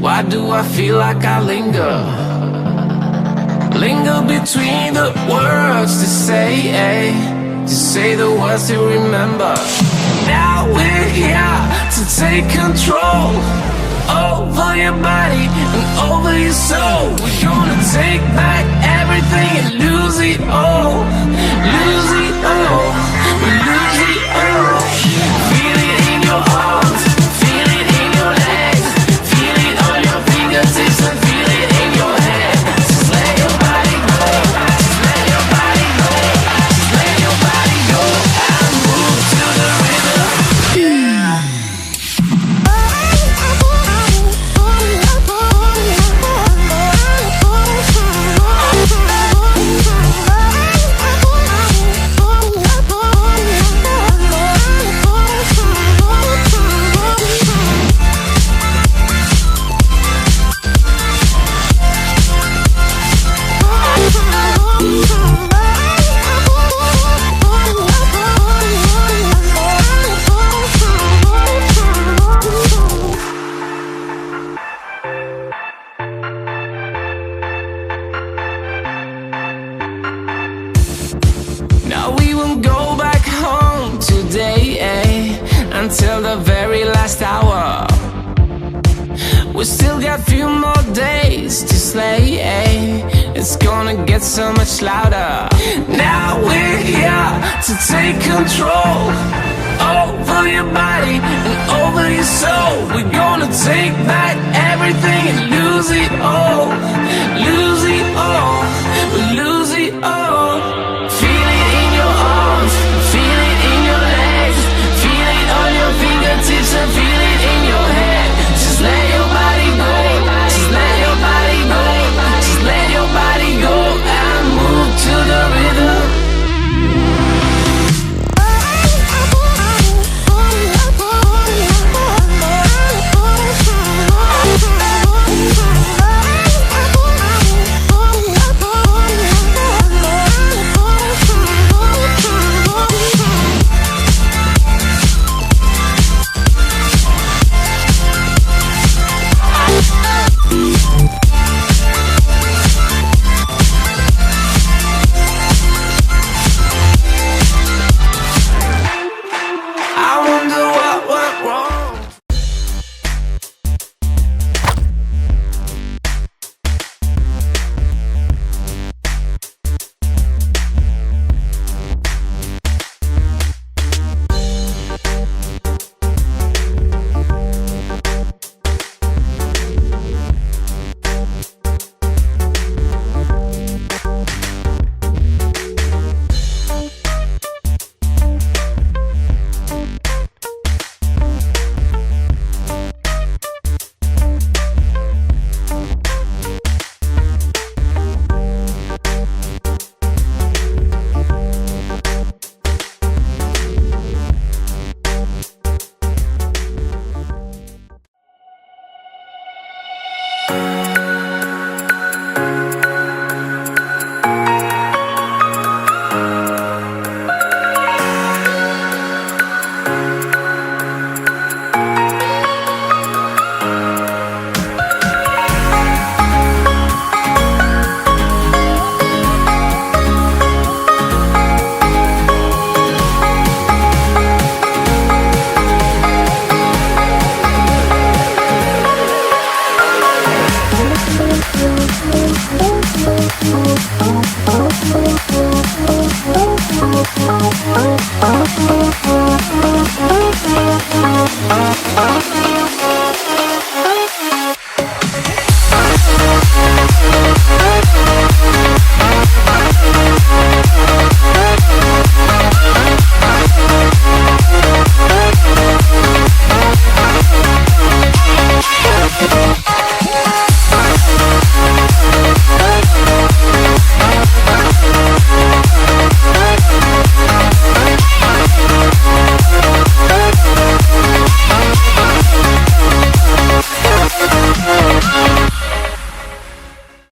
Why do I feel like I linger? Linger between the words to say the words to remember. Now we're here to take control over your body and over your soul. We're gonna take back everything and lose it all. Lose it all. We lose it all. Feel it in your arms, feel it in your legs, feel it on your fingertips and feel it in your head. Just let your body go, just let your body go, just let your body go and move to the rhythm. Yeah. Now we won't go back home today, until the very last hour. We still got few more days to slay, It's gonna get so much louder. Now we're here to take control over your body and over your soul. We're gonna take back everything and lose it all. Lose it all. We lose